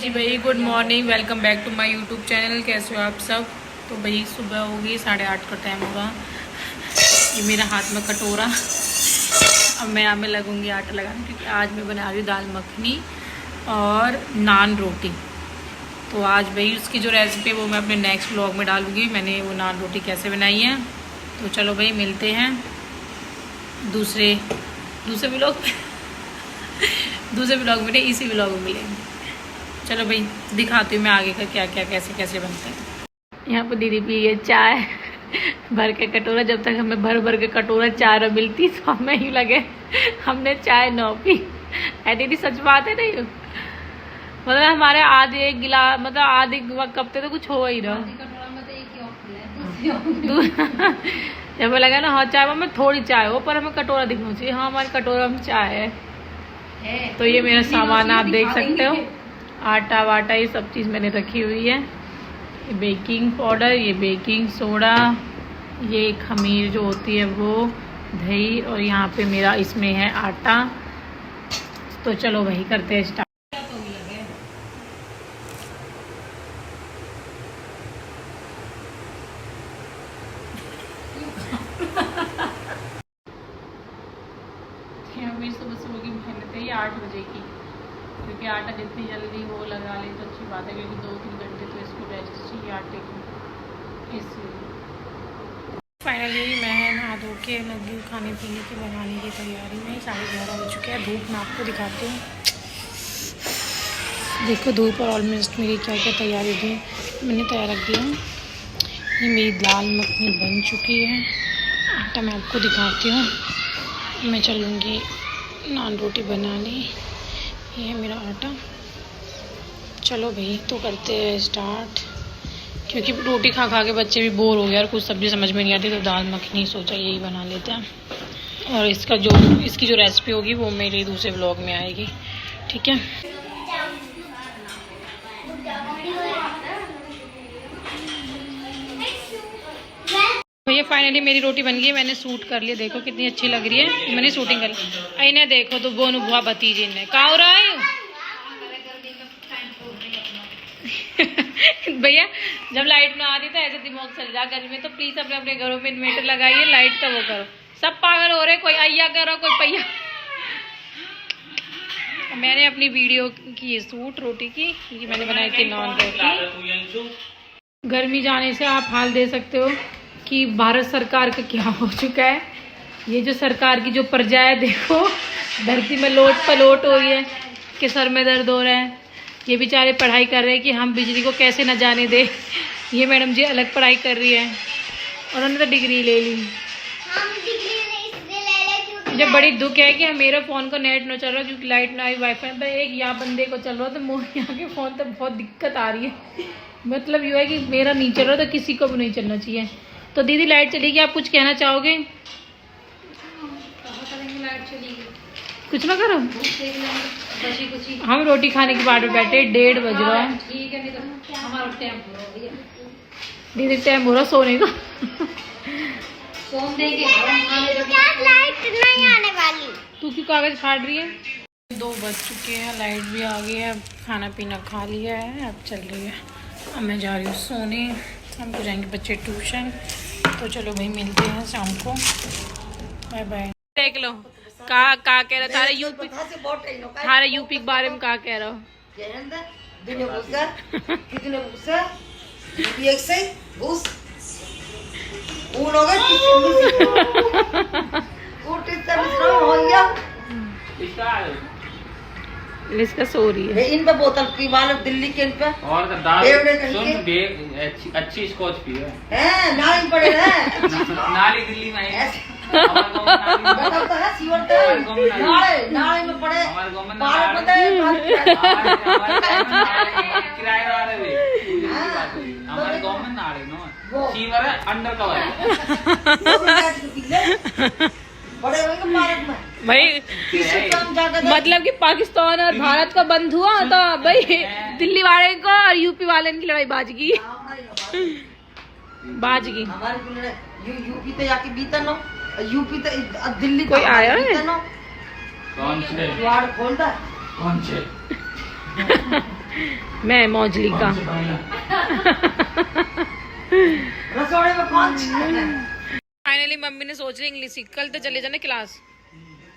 जी भाई, good morning, welcome back to my YouTube channel. कैसे हो आप सब? तो भाई सुबह हो गई, 8:30 का टाइम होगा। ये मेरा हाथ में कटोरा, अब मैं यहाँ में लगूंगी आटा लगाने, क्योंकि आज मैं बना रही हूँ दाल मखनी और नान रोटी। तो आज भाई उसकी जो रेसिपी है वो मैं अपने नेक्स्ट व्लॉग में डालूंगी, मैंने वो नान रोटी कैसे बनाई है। तो चलो भाई मिलते हैं दूसरे व्लॉग में दूसरे व्लॉग में नहीं, इसी व्लॉग में मिलेंगे। चलो भाई दिखाती हूँ मैं आगे का क्या क्या कैसे कैसे बनता है। यहाँ पर दीदी पी है चाय भर के कटोरा। जब तक हमें भर भर के कटोरा चाय न मिलती तो हमें ही लगे हमने चाय न पी। है दीदी, सच बात है नहीं? मतलब हमारे आधे एक गिलास, मतलब आधे कप तो कुछ हो ही रहा। जब लगा ना हाँ चाय में थोड़ी चाय हो, पर हमें कटोरा दिखना चाहिए। हाँ हमारे कटोरा में चाय है। तो ये मेरा सामान आप देख सकते हो, आटा वाटा ये सब चीज़ मैंने रखी हुई है। ये बेकिंग पाउडर, ये बेकिंग सोडा, ये खमीर जो होती है वो, दही, और यहाँ पे मेरा इसमें है आटा। तो चलो वही करते हैं स्टार्ट। मेरी सुबह सुबह की मेहनत है ये 8 बजे की, क्योंकि आटा जितनी जल्दी वो लगा ले तो अच्छी बात है, क्योंकि 2-3 घंटे तो इसको रेस्ट चाहिए आटे को, इसलिए। फाइनली मैं नहा धो के लगी हूँ खाने पीने की बनाने की तैयारी में। 11:30 हो चुके हैं। धूप मैं आपको दिखाती हूँ, देखो धूप, और ऑलमोस्ट मेरी क्या क्या तैयारी थी मैंने तैयार रख दिया। ये मेरी दाल मखनी बन चुकी है। आटा मैं आपको दिखाती हूँ। मैं चलूँगी नान रोटी बनाने। ये है मेरा आटा। चलो भाई तो करते हैं स्टार्ट, क्योंकि रोटी खा खा के बच्चे भी बोर हो गए और कुछ सब्ज़ी समझ में नहीं आती, तो दाल मखनी सोचा यही बना लेते हैं। और इसकी जो रेसिपी होगी वो मेरे दूसरे व्लॉग में आएगी, ठीक है। भैया फाइनली मेरी रोटी बन गई है। मैंने सूट कर लिया, देखो कितनी अच्छी लग रही है। मैंने शूटिंग कर ली। इन्हें देखो तो बोन बुआ भतीजी ने कहा हो रहा है भैया जब लाइट ना आती तो ऐसे दिमाग चल जा गर्मी में। तो प्लीज अपने अपने घरों में इन्वर्टर लगाइए, लाइट का वो करो। सब पागल हो रहे, कोई अय्या करो कोई पैया। मैंने अपनी वीडियो की सूट रोटी की, ये मैंने बनाई थी नान रोटी। गर्मी जाने से आप हाल दे सकते हो कि भारत सरकार का क्या हो चुका है। ये जो सरकार की जो प्रजा है, देखो धरती में लोट पलोट हो रही है कि सर में दर्द हो रहा है। ये बेचारे पढ़ाई कर रहे हैं कि हम बिजली को कैसे न जाने दे। ये मैडम जी अलग पढ़ाई कर रही है, उन्होंने तो डिग्री ले ली। मुझे बड़ी दुख है कि मेरे फ़ोन को नेट न चल रहा, क्योंकि लाइट ना आई, वाईफाई पर एक यहाँ बंदे को चल रहा, तो मोहिया के फ़ोन तो बहुत दिक्कत आ रही है। मतलब ये है कि मेरा नहीं चल रहा तो किसी को भी नहीं चलना चाहिए। तो दीदी लाइट चली गई, आप कुछ कहना चाहोगे? कुछ ना करो, हम रोटी खाने की बाट में बैठे, 1:30 बज रहा है। दीदी टाइम हो रहा सोने का। लाइट नहीं आने वाली, तू क्यों कागज फाड़ रही है? 2 बज चुके हैं, लाइट भी आ गई है, खाना पीना खा लिया है, अब चल रही है। अब मैं जा रही हूँ सोने, हमको जाएंगे बच्चे ट्यूशन। तो चलो भाई मिलते हैं शाम को, बाय बाय। देख लो कहा कह रहा था यूपी, थारे यूपी के बारे में कहा कह रहा हो? इसका सो रही है इन पे बोतल की वाले दिल्ली के इन पे, और सुन अच्छी स्कॉच पी है नाली पड़े है नाली दिल्ली में है नाली में पड़े किराएदार है हमारे गाँव में नाली नो सीवर है अंडर कवर भाई। मतलब कि पाकिस्तान और भारत का बंद हुआ तो भाई दिल्ली वाले को और यूपी वाले की लड़ाई बाज गई। यूपी तो जाके बीता नो, यूपी तो दिल्ली कोई आया है? कौन से? मैं मौजली का रसोड़े में कौन फाइनली मम्मी ने सोच ली इंग्लिश सीख, कल तो चले जाना क्लास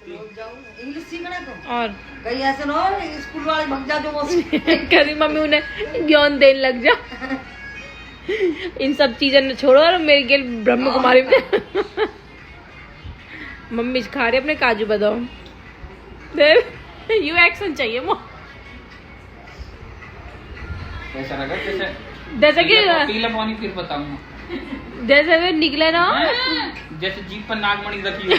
इंग्लिश सीखने को और कहीं ऐसे ना हो स्कूल वाले भग जा जो वो कभी मम्मी उन्हें ज्ञान देने लग जा। इन सब चीजें न छोड़ो और मेरी गेल ब्रह्म कुमारी में मम्मी खा रही अपने काजू बादाम। यू एक्शन चाहिए वो ऐसा लगा जैसे कि पीला पानी फिर बताऊंगा। जैसे वे निकले ना जैसे जीप पर नागमणि रखी हो।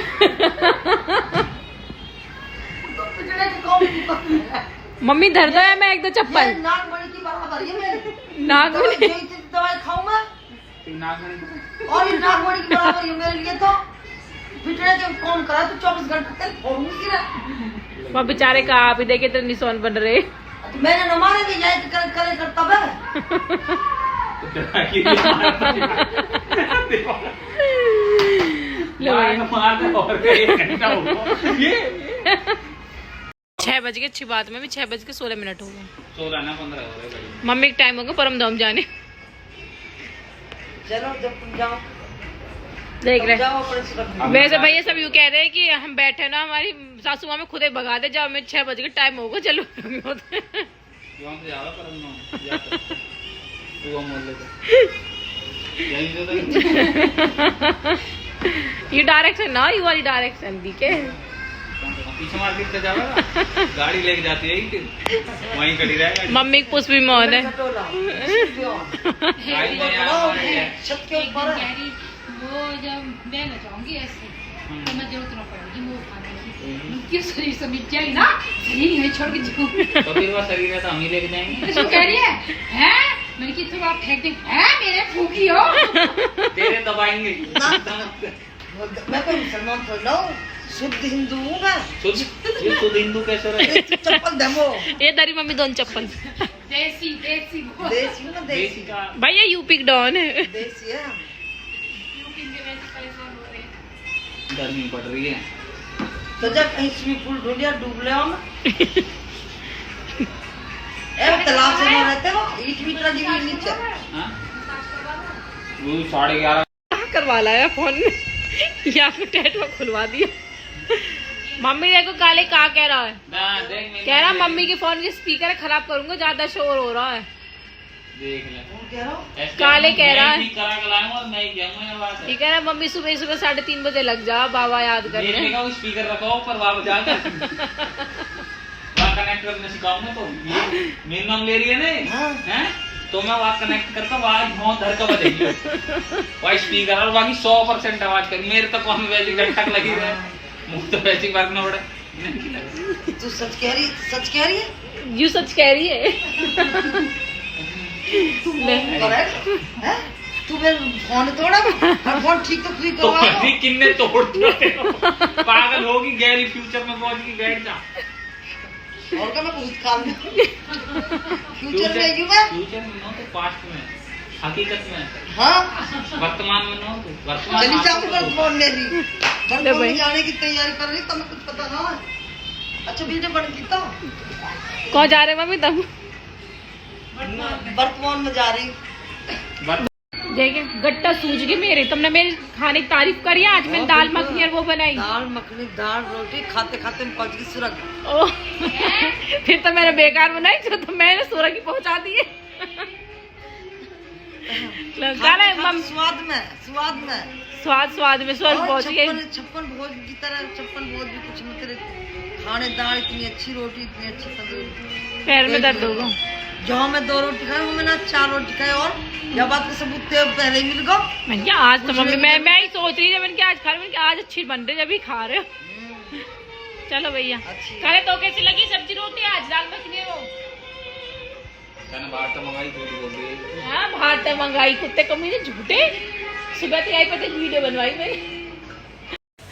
मम्मी धर दो है मैं एक दो चप्पल नागमणि की बराबर है मेरी नागमणि दवाई खाऊं मैं नागमणि और ये नागमणि की बराबर है मेरे लिए तो पिटने के कौन करा तो 24 घंटे तक फोड़ूंगी रे। वहाँ बेचारे का आप ही देखे तो निशान बन रहे। तो मैंने न मारेंगे जाए तो करे कर तब है और 6 बज के अच्छी बात में भी 6:16 हो गए 16 ना 15 हो गए। मम्मी का टाइम होगा परम धाम जाने। चलो जब तुम जाओ देख रहे जाओ अपने से वैसे भैया सब यूँ कह रहे हैं कि हम बैठे ना हमारी सासू माँ में खुद ही भगा दे जाओ, मैं 6 बजे के टाइम होगा चलो। ये डायरेक्शन ना ये वाली डायरेक्शन दी के पीछे मार्केट से जाएगा गाड़ी लेके जाती है वहीं खड़ी रहेगा। मम्मी की पुष्पी मोहन है छत के ऊपर वो जब मैं न जाऊंगी ऐसे तो मैं जरूरत न पड़ेगी वो खाने की क्यों शरीर से मिट जाएगी ना शरीर नहीं छोड़ के जाऊँ तो फिर वो शरीर है तो हम ही लेके जाएंगे। तो कह रही है मैंने कि तुम आप फेंक दे मेरे फूकी हो तेरे दबाएंगे। मैं कोई मुसलमान थोड़ा हूँ शुद्ध हिंदू हूँ मैं शुद्ध हिंदू कैसे रहे? चप्पल दमो ये दरी मम्मी दोनों चप्पल देसी देसी देसी हूँ ना देसी का भैया यूपी का डॉन है। देसी है यूपी में वैसे परेशान हो रहे हैं। गर्मी पड़ रही है तो जब कहीं स्विमिंग पूल ढूंढिया डूब ले हम तालाब से ना रहते हो 1 मीटर जमीन नीचे हाँ? वो 11:30 करवा लाया फोन में या फिर टैटू खुलवा दिया। मम्मी देखो काले का कह रहा है कह रहा मम्मी के फोन के स्पीकर खराब करूंगा ज्यादा शोर हो रहा है। देख ले कह रहा हूँ काले कह रहा है मैं करा के लाऊंगा और मैं ही जाऊंगा बात है। ये कह रहा मम्मी सुबह 3:30 बजे लग जा बाबा याद करने। देखने का स्पीकर रखो ऊपर बाबा जाकर वहाँ कनेक्ट करने सिखाऊंगा तो ये मेरा नाम ले रही है ना हैं तो मैं वहाँ कनेक्ट करता वहाँ बहुत धर का बजेगी वहाँ स्पीकर और बाकी 100% आवाज कर मेरे तो कौन वैसी घंटा लगी रहे मुझे तो वैसी बात ना उड़े। तू सच कह रही है यू सच कह रही है करेक्ट है तू मेरे फोन तोड़ा और फोन ठीक तो फ्री तो करवा किन्ने तोड़ दिया पागल होगी गहरी फ्यूचर में पहुंच गई बैठ जा और क्या मैं भूतकाल में फ्यूचर में ही मैं फ्यूचर में ना तो पास्ट में हकीकत में हाँ वर्तमान में ना तो वर्तमान चली जाऊँ आपको वर्तमान में भी वर्तमान में जाने की तैयारी कर रही तुम्हें कुछ पता ना है। अच्छा वीडियो बन की तो कौन जा रहे मम्मी तुम वर्तमान में जा रही देखिए गट्टा सूझ गई मेरे तुमने मेरे खाने की तारीफ करी है। आज मैंने दाल मखनी और वो बनाई दाल मखनी दाल रोटी खाते खाते में पहुंच गई सुरग ओ फिर तो मैंने बेकार बनाई तो मैंने सूरज की पहुंचा दी है। स्वाद में स्वाद में स्वर्ग पहुंच गए। 56 भोज की तरह 56 भोज भी कुछ मत रहे खाने दाल इतनी अच्छी रोटी इतनी अच्छी तंदूरी पैर में दर्द होगा जो मैं 2 रोटी खाई वो मैंने 4 रोटी खाई और जब बात का सबूत पहले ही मिल गो मैं क्या आज तो मम्मी मैं ही सोच रही थी मैंने क्या आज खा रही मैंने क्या आज अच्छी बन रही जब भी खा रहे हो। चलो भैया कहे तो कैसी लगी सब्जी रोटी आज दाल मखनी वो बाहर तो मंगाई झूठ बोल रही है। हाँ बाहर तो मंगाई कुत्ते कमीने झूठे सुबह तो यही पता वीडियो बनवाई मैंने।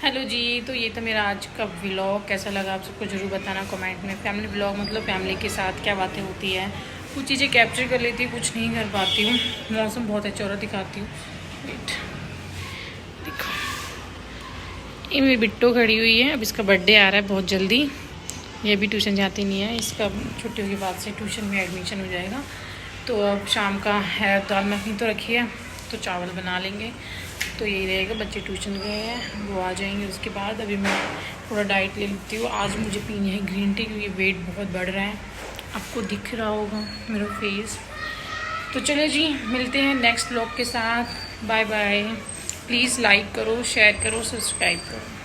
हेलो जी तो ये था मेरा आज का व्लॉग कैसा लगा आप सबको जरूर बताना कमेंट में। फैमिली व्लॉग मतलब फैमिली के साथ क्या बातें होती है कुछ चीज़ें कैप्चर कर लेती हूँ कुछ नहीं कर पाती हूँ। मौसम बहुत अच्छा हो रहा दिखाती हूँ वेट देखो ये मेरी बिट्टो खड़ी हुई है अब इसका बर्थडे आ रहा है बहुत जल्दी ये भी ट्यूशन जाती नहीं है, इसका छुट्टियों के बाद से ट्यूशन में एडमिशन हो जाएगा। तो अब शाम का है, दाल मखनी तो रखी है, तो चावल बना लेंगे, तो यही रहेगा। बच्चे ट्यूशन गए हैं, वो आ जाएंगे उसके बाद। अभी मैं थोड़ा डाइट ले लेती हूँ। आज मुझे पीनी है ग्रीन टी, क्योंकि वेट बहुत बढ़ रहा है, आपको दिख रहा होगा मेरा फेस। तो चले जी, मिलते हैं नेक्स्ट व्लॉग के साथ। Bye bye. प्लीज़ लाइक करो, शेयर करो, सब्सक्राइब करो।